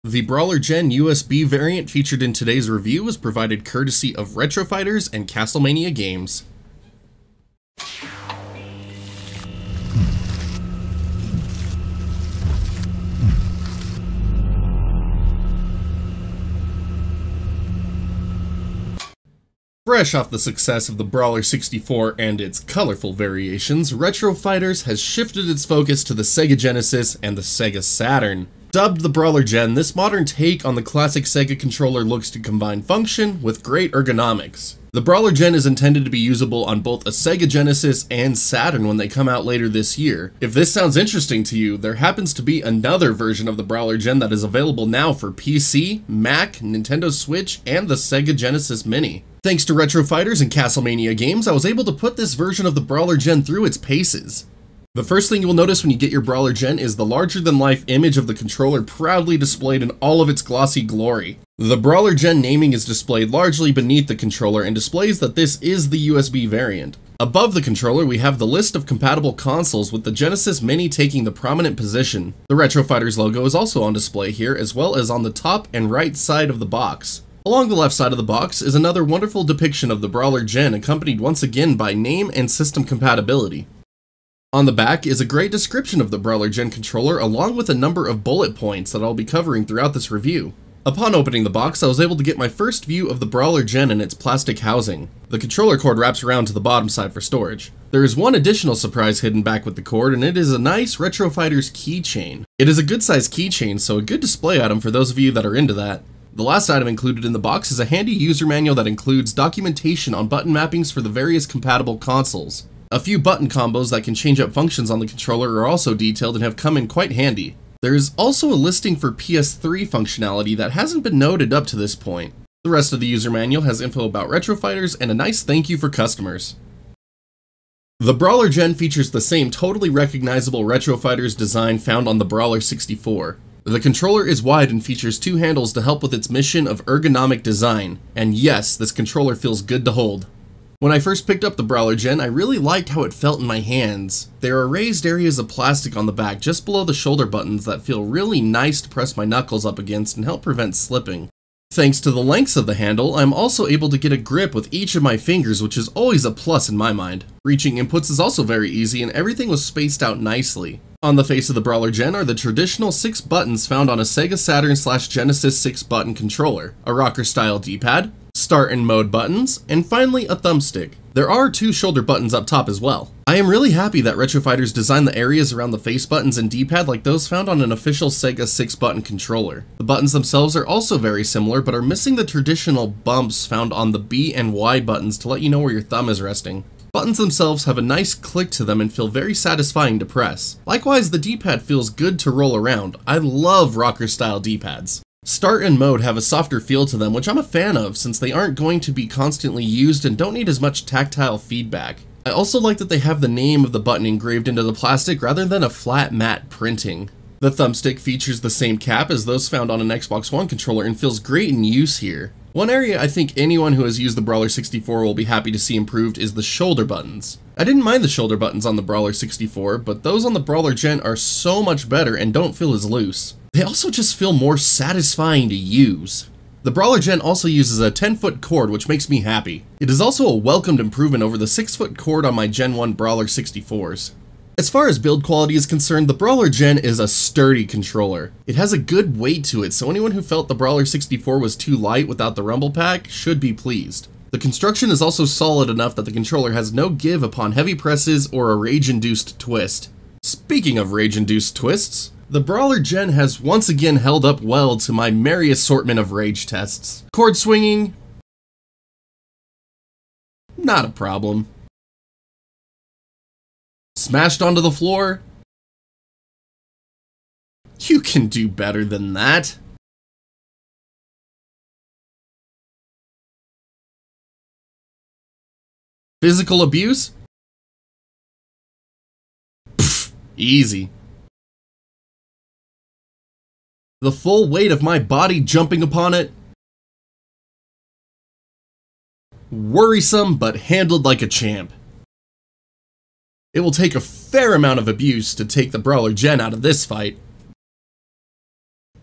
The BrawlerGEN USB variant featured in today's review was provided courtesy of Retro Fighters and Castlemania games. Fresh off the success of the Brawler 64 and its colorful variations, Retro Fighters has shifted its focus to the Sega Genesis and the Sega Saturn. Dubbed the BrawlerGEN, this modern take on the classic Sega controller looks to combine function with great ergonomics. The BrawlerGEN is intended to be usable on both a Sega Genesis and Saturn when they come out later this year. If this sounds interesting to you, there happens to be another version of the BrawlerGEN that is available now for PC, Mac, Nintendo Switch, and the Sega Genesis Mini. Thanks to Retro Fighters and Castlemania games, I was able to put this version of the BrawlerGEN through its paces. The first thing you will notice when you get your BrawlerGEN is the larger-than-life image of the controller proudly displayed in all of its glossy glory. The BrawlerGEN naming is displayed largely beneath the controller and displays that this is the USB variant. Above the controller, we have the list of compatible consoles, with the Genesis Mini taking the prominent position. The Retro Fighters logo is also on display here, as well as on the top and right side of the box. Along the left side of the box is another wonderful depiction of the BrawlerGEN, accompanied once again by name and system compatibility. On the back is a great description of the BrawlerGEN controller, along with a number of bullet points that I'll be covering throughout this review. Upon opening the box, I was able to get my first view of the BrawlerGEN and its plastic housing. The controller cord wraps around to the bottom side for storage. There is one additional surprise hidden back with the cord, and it is a nice Retro Fighters keychain. It is a good sized keychain, so a good display item for those of you that are into that. The last item included in the box is a handy user manual that includes documentation on button mappings for the various compatible consoles. A few button combos that can change up functions on the controller are also detailed and have come in quite handy. There is also a listing for PS3 functionality that hasn't been noted up to this point. The rest of the user manual has info about Retro Fighters and a nice thank you for customers. The BrawlerGEN features the same totally recognizable Retro Fighters design found on the Brawler 64. The controller is wide and features two handles to help with its mission of ergonomic design, and yes, this controller feels good to hold. When I first picked up the BrawlerGEN, I really liked how it felt in my hands. There are raised areas of plastic on the back just below the shoulder buttons that feel really nice to press my knuckles up against and help prevent slipping. Thanks to the lengths of the handle, I'm also able to get a grip with each of my fingers, which is always a plus in my mind. Reaching inputs is also very easy, and everything was spaced out nicely. On the face of the BrawlerGEN are the traditional 6 buttons found on a Sega Saturn/Genesis 6-button controller, a rocker-style D-pad, start and mode buttons, and finally a thumbstick. There are 2 shoulder buttons up top as well. I am really happy that Retro Fighters designed the areas around the face buttons and D-pad like those found on an official Sega 6-button controller. The buttons themselves are also very similar, but are missing the traditional bumps found on the B and Y buttons to let you know where your thumb is resting. Buttons themselves have a nice click to them and feel very satisfying to press. Likewise, the D-pad feels good to roll around. I love rocker-style D-pads. Start and mode have a softer feel to them, which I'm a fan of since they aren't going to be constantly used and don't need as much tactile feedback. I also like that they have the name of the button engraved into the plastic rather than a flat matte printing. The thumbstick features the same cap as those found on an Xbox One controller and feels great in use here. One area I think anyone who has used the Brawler 64 will be happy to see improved is the shoulder buttons. I didn't mind the shoulder buttons on the Brawler 64, but those on the BrawlerGEN are so much better and don't feel as loose. They also just feel more satisfying to use. The BrawlerGEN also uses a 10-foot cord, which makes me happy. It is also a welcomed improvement over the 6-foot cord on my Gen 1 Brawler 64s. As far as build quality is concerned, the BrawlerGEN is a sturdy controller. It has a good weight to it, so anyone who felt the Brawler 64 was too light without the rumble pack should be pleased. The construction is also solid enough that the controller has no give upon heavy presses or a rage-induced twist. Speaking of rage-induced twists, the BrawlerGEN has once again held up well to my merry assortment of rage tests. Cord swinging? Not a problem. Smashed onto the floor? You can do better than that. Physical abuse? Pfft, easy. The full weight of my body jumping upon it? Worrisome, but handled like a champ. It will take a fair amount of abuse to take the BrawlerGEN out of this fight.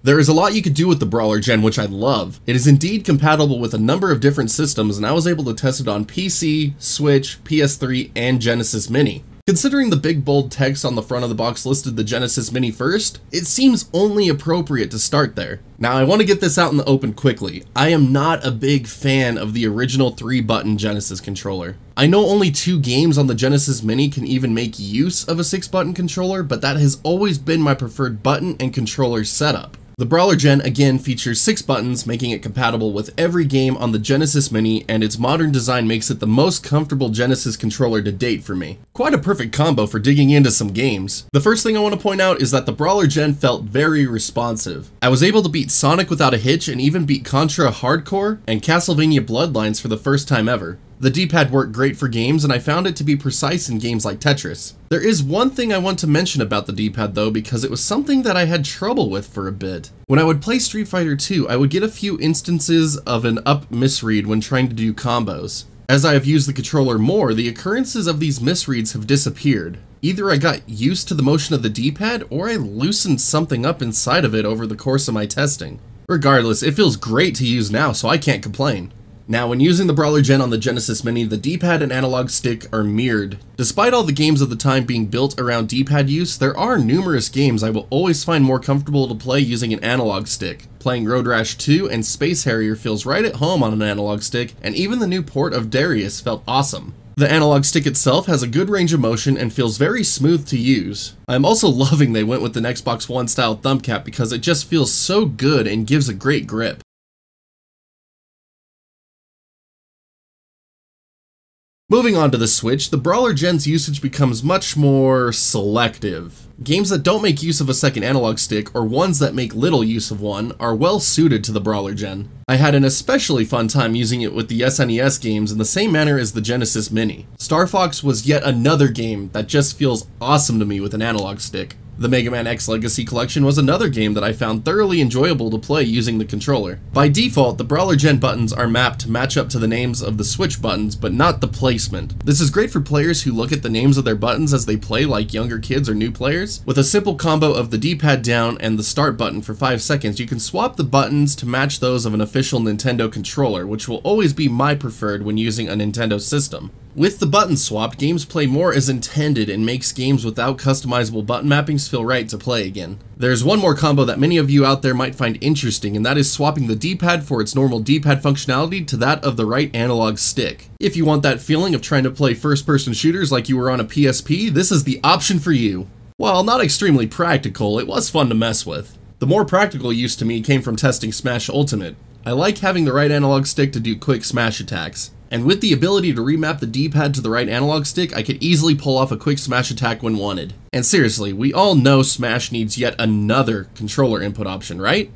There is a lot you could do with the BrawlerGEN, which I love. It is indeed compatible with a number of different systems, and I was able to test it on PC, Switch, PS3, and Genesis Mini. Considering the big bold text on the front of the box listed the Genesis Mini first, it seems only appropriate to start there. Now I want to get this out in the open quickly. I am not a big fan of the original 3-button Genesis controller. I know only 2 games on the Genesis Mini can even make use of a 6-button controller, but that has always been my preferred button and controller setup. The BrawlerGEN again features 6 buttons, making it compatible with every game on the Genesis Mini, and its modern design makes it the most comfortable Genesis controller to date for me. Quite a perfect combo for digging into some games. The first thing I want to point out is that the BrawlerGEN felt very responsive. I was able to beat Sonic without a hitch and even beat Contra Hardcore and Castlemania Bloodlines for the first time ever. The D-pad worked great for games, and I found it to be precise in games like Tetris. There is one thing I want to mention about the D-pad though, because it was something that I had trouble with for a bit. When I would play Street Fighter 2, I would get a few instances of an up misread when trying to do combos. As I have used the controller more, the occurrences of these misreads have disappeared. Either I got used to the motion of the D-pad, or I loosened something up inside of it over the course of my testing. Regardless, it feels great to use now, so I can't complain. Now, when using the BrawlerGEN on the Genesis Mini, the D-pad and analog stick are mirrored. Despite all the games of the time being built around D-pad use, there are numerous games I will always find more comfortable to play using an analog stick. Playing Road Rash 2 and Space Harrier feels right at home on an analog stick, and even the new port of Darius felt awesome. The analog stick itself has a good range of motion and feels very smooth to use. I'm also loving they went with an Xbox One style thumb cap because it just feels so good and gives a great grip. Moving on to the Switch, the BrawlerGEN's usage becomes much more selective. Games that don't make use of a second analog stick, or ones that make little use of one, are well suited to the BrawlerGEN. I had an especially fun time using it with the SNES games in the same manner as the Genesis Mini. Star Fox was yet another game that just feels awesome to me with an analog stick. The Mega Man X Legacy Collection was another game that I found thoroughly enjoyable to play using the controller. By default, the BrawlerGEN buttons are mapped to match up to the names of the Switch buttons, but not the placement. This is great for players who look at the names of their buttons as they play like younger kids or new players. With a simple combo of the D-pad down and the start button for 5 seconds, you can swap the buttons to match those of an official Nintendo controller, which will always be my preferred when using a Nintendo system. With the buttons swapped, games play more as intended and makes games without customizable button mappings feel right to play again. There's one more combo that many of you out there might find interesting, and that is swapping the D-pad for its normal D-pad functionality to that of the right analog stick. If you want that feeling of trying to play first-person shooters like you were on a PSP, this is the option for you. While not extremely practical, it was fun to mess with. The more practical use to me came from testing Smash Ultimate. I like having the right analog stick to do quick smash attacks. And with the ability to remap the D-pad to the right analog stick, I could easily pull off a quick smash attack when wanted. And seriously, we all know Smash needs yet another controller input option, right?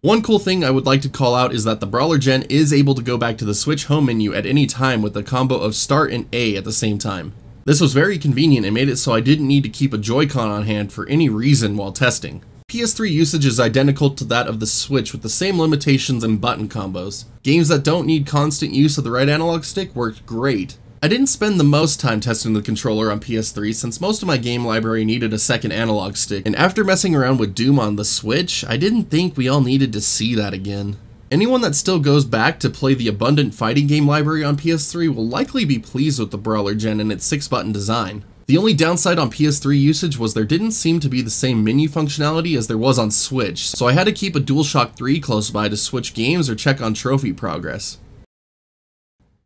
One cool thing I would like to call out is that the BrawlerGEN is able to go back to the Switch home menu at any time with the combo of Start and A at the same time. This was very convenient and made it so I didn't need to keep a Joy-Con on hand for any reason while testing. PS3 usage is identical to that of the Switch with the same limitations and button combos. Games that don't need constant use of the right analog stick worked great. I didn't spend the most time testing the controller on PS3 since most of my game library needed a second analog stick, and after messing around with Doom on the Switch, I didn't think we all needed to see that again. Anyone that still goes back to play the abundant fighting game library on PS3 will likely be pleased with the BrawlerGEN and its 6-button design. The only downside on PS3 usage was there didn't seem to be the same menu functionality as there was on Switch, so I had to keep a DualShock 3 close by to switch games or check on trophy progress.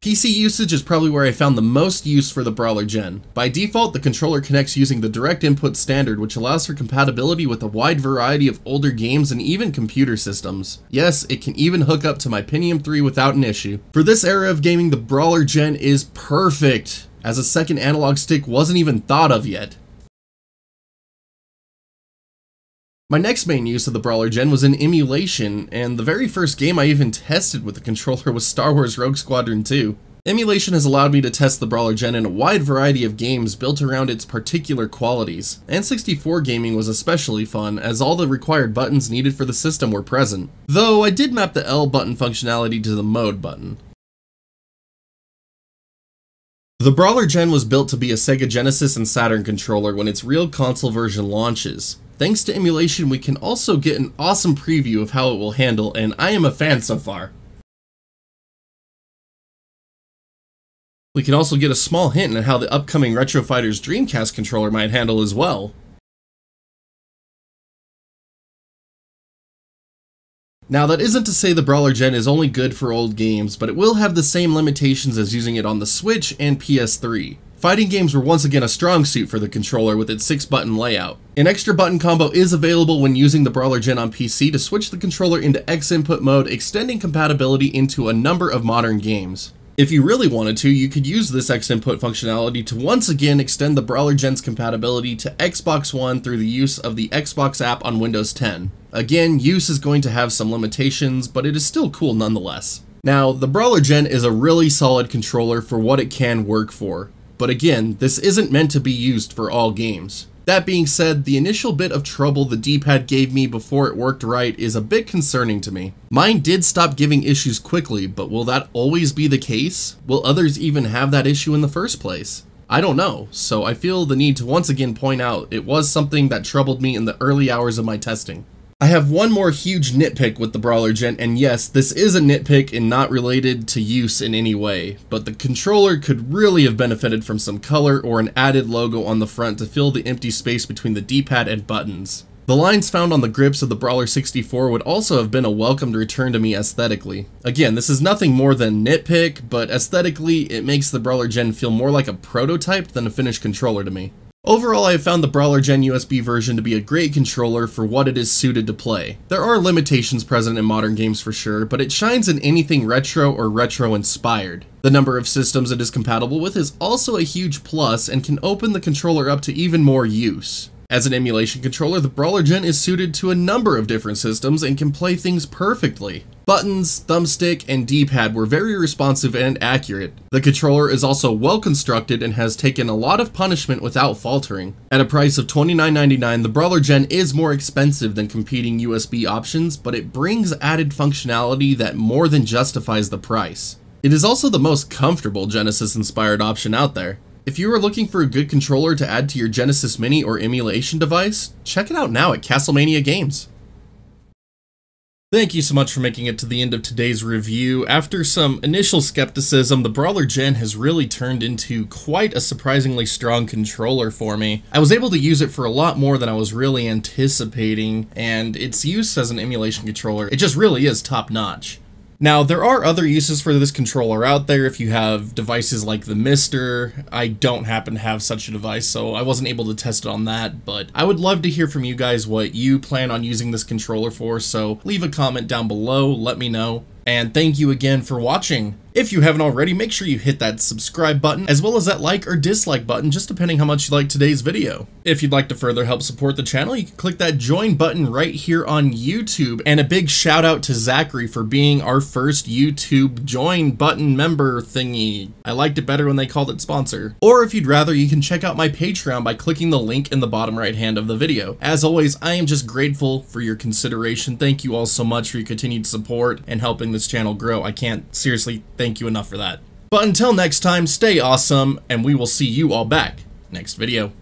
PC usage is probably where I found the most use for the BrawlerGEN. By default, the controller connects using the direct input standard, which allows for compatibility with a wide variety of older games and even computer systems. Yes, it can even hook up to my Pentium 3 without an issue. For this era of gaming, the BrawlerGEN is perfect, as a second analog stick wasn't even thought of yet. My next main use of the BrawlerGEN was in Emulation, and the very first game I even tested with the controller was Star Wars Rogue Squadron 2. Emulation has allowed me to test the BrawlerGEN in a wide variety of games built around its particular qualities. N64 gaming was especially fun, as all the required buttons needed for the system were present. Though I did map the L button functionality to the mode button. The BrawlerGEN was built to be a Sega Genesis and Saturn controller when its real console version launches. Thanks to emulation, we can also get an awesome preview of how it will handle, and I am a fan so far. We can also get a small hint at how the upcoming Retro Fighters Dreamcast controller might handle as well. Now, that isn't to say the BrawlerGEN is only good for old games, but it will have the same limitations as using it on the Switch and PS3. Fighting games were once again a strong suit for the controller with its 6-button layout. An extra button combo is available when using the BrawlerGEN on PC to switch the controller into X input mode, extending compatibility into a number of modern games. If you really wanted to, you could use this X input functionality to once again extend the BrawlerGEN's compatibility to Xbox One through the use of the Xbox app on Windows 10. Again, use is going to have some limitations, but it is still cool nonetheless. Now, the BrawlerGEN is a really solid controller for what it can work for, but again, this isn't meant to be used for all games. That being said, the initial bit of trouble the D-pad gave me before it worked right is a bit concerning to me. Mine did stop giving issues quickly, but will that always be the case? Will others even have that issue in the first place? I don't know, so I feel the need to once again point out it was something that troubled me in the early hours of my testing. I have one more huge nitpick with the BrawlerGEN, and yes, this is a nitpick and not related to use in any way, but the controller could really have benefited from some color or an added logo on the front to fill the empty space between the D-pad and buttons. The lines found on the grips of the Brawler 64 would also have been a welcomed return to me aesthetically. Again, this is nothing more than nitpick, but aesthetically, it makes the BrawlerGEN feel more like a prototype than a finished controller to me. Overall, I have found the BrawlerGEN USB version to be a great controller for what it is suited to play. There are limitations present in modern games for sure, but it shines in anything retro or retro-inspired. The number of systems it is compatible with is also a huge plus and can open the controller up to even more use. As an emulation controller, the BrawlerGEN is suited to a number of different systems and can play things perfectly. Buttons, thumbstick, and D-pad were very responsive and accurate. The controller is also well constructed and has taken a lot of punishment without faltering. At a price of $29.99, the BrawlerGEN is more expensive than competing USB options, but it brings added functionality that more than justifies the price. It is also the most comfortable Genesis-inspired option out there. If you are looking for a good controller to add to your Genesis Mini or emulation device, check it out now at Castlemania Games. Thank you so much for making it to the end of today's review. After some initial skepticism, the BrawlerGEN has really turned into quite a surprisingly strong controller for me. I was able to use it for a lot more than I was really anticipating, and its use as an emulation controller, it just really is top-notch. Now, there are other uses for this controller out there if you have devices like the Mister. I don't happen to have such a device, so I wasn't able to test it on that, but I would love to hear from you guys what you plan on using this controller for, so leave a comment down below, let me know. And thank you again for watching. If you haven't already, make sure you hit that subscribe button, as well as that like or dislike button, just depending how much you like today's video. If you'd like to further help support the channel, you can click that join button right here on YouTube. And a big shout out to Zachary for being our first YouTube join button member thingy. I liked it better when they called it sponsor. Or if you'd rather, you can check out my Patreon by clicking the link in the bottom right hand of the video. As always, I am just grateful for your consideration. Thank you all so much for your continued support and helping this channel grow. I can't seriously thank you enough for that. But until next time, stay awesome, and we will see you all back next video.